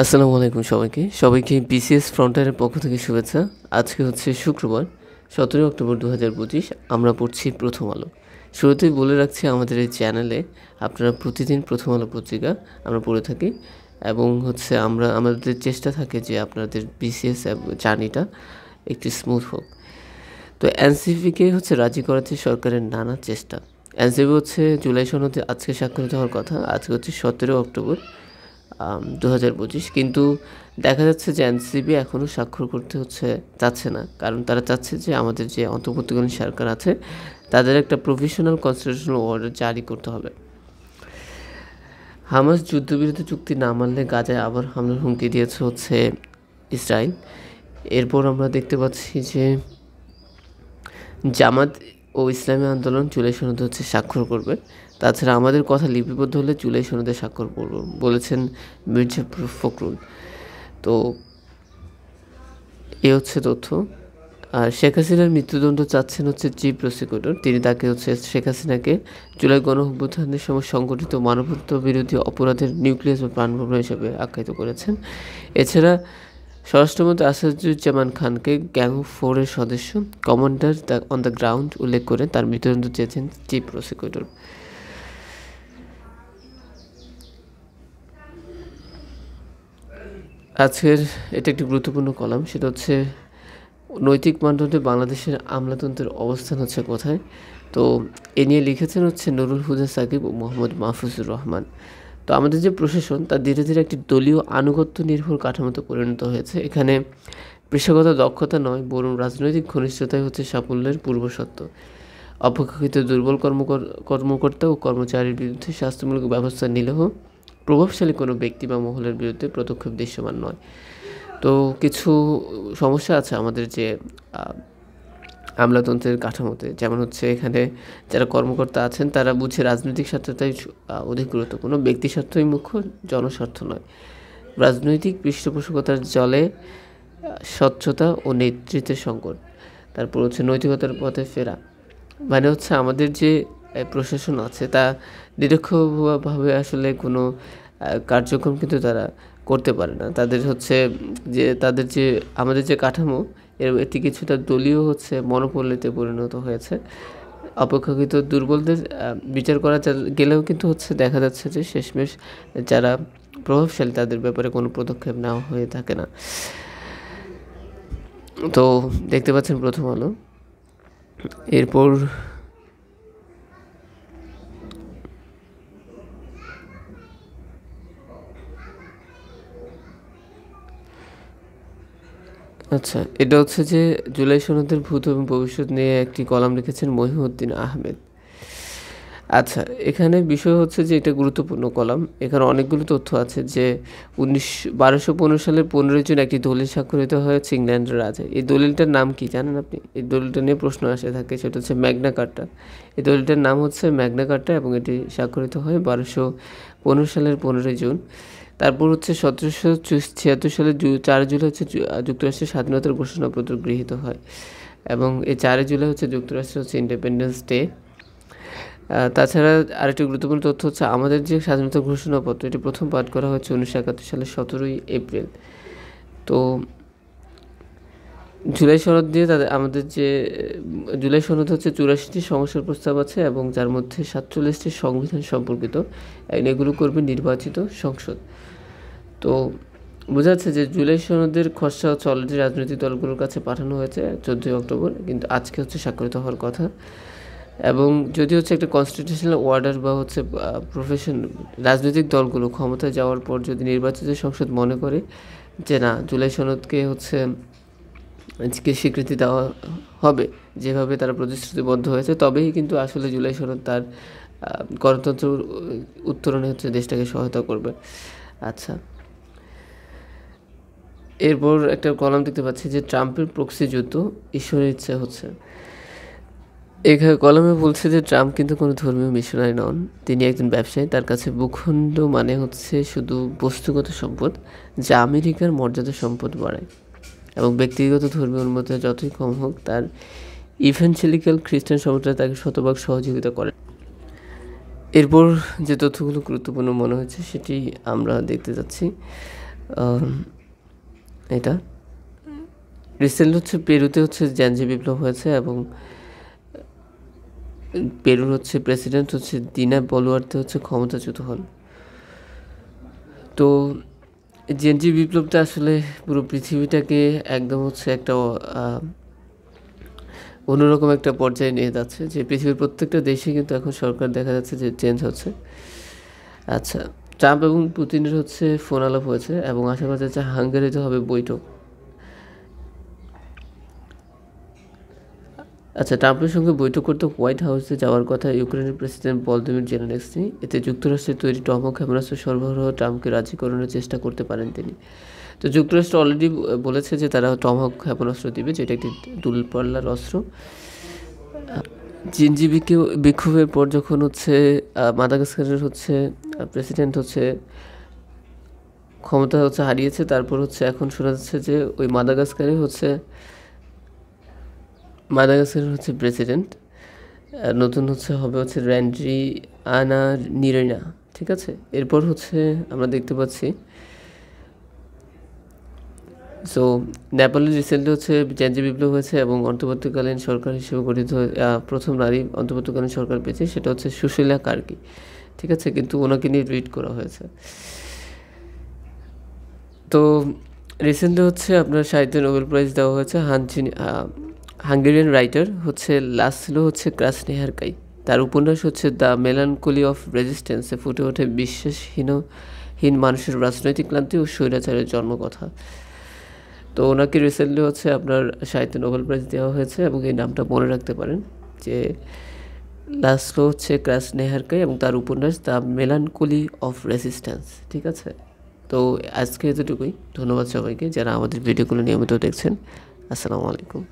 আসসালামু আলাইকুম সবাইকে বিসিএস ফ্রন্টারের পক্ষ থেকে শুভেচ্ছা। আজকে হচ্ছে শুক্রবার 17 অক্টোবর 2025। আমরা পড়ছি প্রথম আলো। শুরুতেই বলে রাখছি আমাদের এই চ্যানেলে আপনারা প্রতিদিন প্রথম আলো পত্রিকা আমরা পড়ে থাকি এবং হচ্ছে আমাদের চেষ্টা থাকে যে আপনাদের বিসিএস জার্নিটা একটু স্মুথ হোক। তো এনসিপিকে হচ্ছে রাজি করাতে সরকারের নানা চেষ্টা। এনসিপি হচ্ছে জুলাই সনদে আজকে স্বাক্ষরিত হওয়ার কথা, আজকে হচ্ছে 17 অক্টোবর 2025, কিন্তু দেখা যাচ্ছে যে এনসিপি এখনও স্বাক্ষর করতে চাচ্ছে না, কারণ তারা চাচ্ছে যে আমাদের যে অন্তর্বর্তীকালীন সরকার আছে তাদের একটা প্রফেশনাল কনস্টিটিউশনাল অর্ডার জারি করতে হবে। হামাস যুদ্ধবিরতি চুক্তি না মানলে গাজায় আবার হামলার হুমকি দিয়েছে হচ্ছে ইসরায়েল। এরপর আমরা দেখতে পাচ্ছি যে জামাত ও ইসলামী আন্দোলন জুলাই সনদে স্বাক্ষর করবে। তাছাড়া আমাদের কথা লিপিবদ্ধ হলে জুলাই সনদে স্বাক্ষর করব বলেছেন মির্জা ফখরুল। তো এ হচ্ছে তথ্য। আর শেখ হাসিনার মৃত্যুদণ্ড চাচ্ছেন চিফ প্রসিকিউটর। তিনি তাকে শেখ হাসিনাকে জুলাই গণঅভ্যুত্থানের সময় সংগঠিত মানবতা বিরোধী অপরাধের নিউক্লিয়াস বা প্রাণভগ্ন হিসেবে আখ্যায়িত করেছেন। এছাড়া স্বরাষ্ট্রমন্ত্রী আসাদুজ্জামান খানকে গ্যাং অফ 4-এর সদস্য, কমান্ডার অন দ্য গ্রাউন্ড উল্লেখ করে তার মৃত্যুদণ্ড চেয়েছেন চিফ প্রসিকিউটর। আজকের এটা একটি গুরুত্বপূর্ণ কলাম, সেটা হচ্ছে নৈতিক মানদণ্ডে বাংলাদেশের আমলাতন্ত্রের অবস্থান কোথায়। তো এ নিয়ে লিখেছেন নুরুল হুদা সাকিব ও মোহাম্মদ মাহফুজুর রহমান। তো আমাদের যে প্রশাসন তা ধীরে ধীরে একটি দলীয় আনুগত্য নির্ভর কাঠামোতে পরিণত হয়েছে। এখানে পেশাগত দক্ষতা নয়, বরং রাজনৈতিক ঘনিষ্ঠতাই সাফল্যের পূর্বশর্ত। অপেক্ষাকৃত দুর্বল কর্মকর্তা ও কর্মচারীর বিরুদ্ধে শাস্তিমূলক ব্যবস্থা নিলেও প্রভাবশালী কোনো ব্যক্তি বা মহলের বিরুদ্ধে পদক্ষেপ দৃশ্যমান নয়। তো কিছু সমস্যা আছে আমাদের যে আমলাতন্ত্রের কাঠামোতে, যেমন এখানে যারা কর্মকর্তা আছেন তারা বুঝে রাজনৈতিক স্বার্থটাই অধিক গুরুত্বপূর্ণ, ব্যক্তি স্বার্থই মুখ্য, জনস্বার্থ নয়। রাজনৈতিক পৃষ্ঠপোষকতার জলে স্বচ্ছতা ও নেতৃত্বের সংকট। তারপর নৈতিকতার পথে ফেরা, মানে আমাদের যে প্রশাসন আছে তা নিরপেক্ষভাবে কোনো কার্যক্রম কিন্তু তারা করতে পারে না। তাদের তাদের যে আমাদের যে কাঠামো এটি কিছুটা দলীয় মনোপলিতে পরিণত হয়েছে। অপেক্ষাকৃত দুর্বলদের বিচার করা গেলেও কিন্তু দেখা যাচ্ছে যে শেষমেশ যারা প্রভাবশালী তাদের ব্যাপারে কোনো পদক্ষেপ নেওয়া হয়ে থাকে না। তো দেখতে পাচ্ছেন প্রথম আলো। এরপর আচ্ছা, এটা যে জুলাই সনদের ভূত এবং ভবিষ্যৎ নিয়ে একটি কলাম লিখেছেন মহিউদ্দিন আহমেদ। আচ্ছা, এখানে বিষয় যে এটা গুরুত্বপূর্ণ কলাম। এখানে অনেকগুলো তথ্য আছে যে 1215 সালের 15 জুন একটি দলিল স্বাক্ষরিত হয়েছে ইংল্যান্ডের রাজা। এই দলিলটার নাম কি জানেন আপনি? এই দলিলটা নিয়ে প্রশ্ন আসে থাকে, সেটা ম্যাগনা কার্টা। এই দলিলটার নাম ম্যাগনা কার্টা এবং এটি স্বাক্ষরিত হয় 1215 সালের 15 জুন। তারপর 1776 সালের 4 জুলাই যুক্তরাষ্ট্রের স্বাধীনতার ঘোষণাপত্র গৃহীত হয় এবং এই 4 জুলাই যুক্তরাষ্ট্রের ইন্ডিপেন্ডেন্স ডে। তাছাড়া আরেকটি গুরুত্বপূর্ণ তথ্য আমাদের যে স্বাধীনতা ঘোষণাপত্র এটি প্রথম পাঠ করা হয়েছে 1971 সালের 17 এপ্রিল। তো জুলাই সনদ দিয়ে আমাদের যে জুলাই সনদ 84টি সংস্কার প্রস্তাব আছে এবং যার মধ্যে 47টি সংবিধান সম্পর্কিত, এগুলো করবে নির্বাচিত সংসদ। তো বোঝা যাচ্ছে যে জুলাই সনদের খসড়া অলরেডি রাজনৈতিক দলগুলোর কাছে পাঠানো হয়েছে 14 অক্টোবর, কিন্তু আজকে স্বাক্ষরিত হওয়ার কথা। এবং যদি একটা কনস্টিটিউশনাল অর্ডার বা প্রফেশন রাজনৈতিক দলগুলো ক্ষমতায় যাওয়ার পর যদি নির্বাচিত সংসদ মনে করে যে না জুলাই সনদকে স্বীকৃতি দেওয়া হবে যেভাবে তারা প্রতিশ্রুতিবদ্ধ হয়েছে, তবেই কিন্তু আসলে জুলাই সনদ তার গণতন্ত্র উত্তরণে দেশটাকে সহায়তা করবে। আচ্ছা, এরপর একটা কলাম দেখতে পাচ্ছি যে ট্রাম্পের প্রক্সি যুদ্ধ ঈশ্বরের ইচ্ছা। এখানে কলামে বলছে যে ট্রাম্প কিন্তু কোনো ধর্মীয় মিশনারি নন, তিনি একজন ব্যবসায়ী। তার কাছে ভূখণ্ড মানে শুধু বস্তুগত সম্পদ, যা আমেরিকার মর্যাদা সম্পদ বাড়ায় এবং ব্যক্তিগত ধর্মীয় উন্মতা যতই কম হোক তার ইভেঞ্জেলিক্যাল খ্রিস্টান সম্প্রদায় তাকে শতভাগ সহযোগিতা করে। এরপর যে তথ্যগুলো গুরুত্বপূর্ণ মনে হয়েছে সেটি আমরা দেখতে যাচ্ছি। আম, এটা রিসেন্টলি হচ্ছে পেরুতে হচ্ছে জেনজি বিপ্লব হয়েছে এবং পেরুর হচ্ছে প্রেসিডেন্ট হচ্ছে দিনা বলুয়ার্তে হচ্ছে ক্ষমতাচ্যুত হন। তো জেনজি বিপ্লবটা আসলে পুরো পৃথিবীটাকে একদম হচ্ছে একটা অন্যরকম একটা পর্যায়ে নিয়ে যাচ্ছে, যে পৃথিবীর প্রত্যেকটা দেশে কিন্তু এখন সরকার দেখা যাচ্ছে যে চেঞ্জ হচ্ছে। আচ্ছা, ট্রাম্প এবং পুতিনের হচ্ছে ফোন আলাপ হয়েছে এবং আশা করা যাচ্ছে হাঙ্গেরিতে হবে বৈঠক। আচ্ছা, ট্রাম্পের সঙ্গে বৈঠক করতে হোয়াইট হাউসে যাওয়ার কথা ইউক্রেনের প্রেসিডেন্ট ভলোদিমির জেলেনস্কি। এতে যুক্তরাষ্ট্রের তৈরি টমহক ক্ষেপণাস্ত্র সরবরাহ ট্রাম্পকে রাজি করানোর চেষ্টা করতে পারেন তিনি। তো যুক্তরাষ্ট্র অলরেডি বলেছে যে তারা টমহক ক্ষেপণাস্ত্র দিবে, যেটা একটি দূরপাল্লার অস্ত্র। জিনজি বিক্ষোভের পর যখন হচ্ছে মাদাগাস্কারের হচ্ছে প্রেসিডেন্ট হচ্ছে ক্ষমতা হচ্ছে হারিয়েছে, তারপর হচ্ছে এখন শোনা যাচ্ছে যে ওই মাদাগাস্কারের হচ্ছে প্রেসিডেন্ট নতুন হচ্ছে হবে হচ্ছে র্যান্ড্রি আনা নিরেনা, ঠিক আছে। এরপর হচ্ছে আমরা দেখতে পাচ্ছি সো নেপালে রিসেন্টলি হচ্ছে জেনজি বিপ্লব হয়েছে এবং অন্তর্বর্তীকালীন সরকার হিসেবে গঠিত প্রথম নারী অন্তর্বর্তীকালীন সরকার পেয়েছে, সেটা হচ্ছে সুশীলা কার্কি, ঠিক আছে, কিন্তু ওনাকে নিয়ে টুইট করা হয়েছে। তো রিসেন্টলি হচ্ছে আপনার সাহিত্যে নোবেল প্রাইজ দেওয়া হয়েছে হাঙ্গেরিয়ান রাইটার হচ্ছে লাসলো হচ্ছে ক্রাসনিহারকাই। তার উপন্যাস হচ্ছে দ্য মেলানকোলি অফ রেজিস্ট্যান্সে ফুটে ওঠে বিশ্বাসহীন মানুষের রাজনৈতিক ক্লান্তি ও স্বৈরাচারের জন্মকথা। তো ওনাকে রিসেন্টলি হচ্ছে আপনার সাহিত্যে নোবেল প্রাইজ দেওয়া হয়েছে এবং এই নামটা মনে রাখতে পারেন যে লাসলো হচ্ছে ক্রাসনিহারকাই এবং তার উপন্যাস দ্য মেলানকোলি অফ রেজিস্ট্যান্স, ঠিক আছে। তো আজকে এতটুকুই। ধন্যবাদ সবাইকে যারা আমাদের ভিডিওগুলো নিয়মিত দেখছেন। আসসালামু আলাইকুম।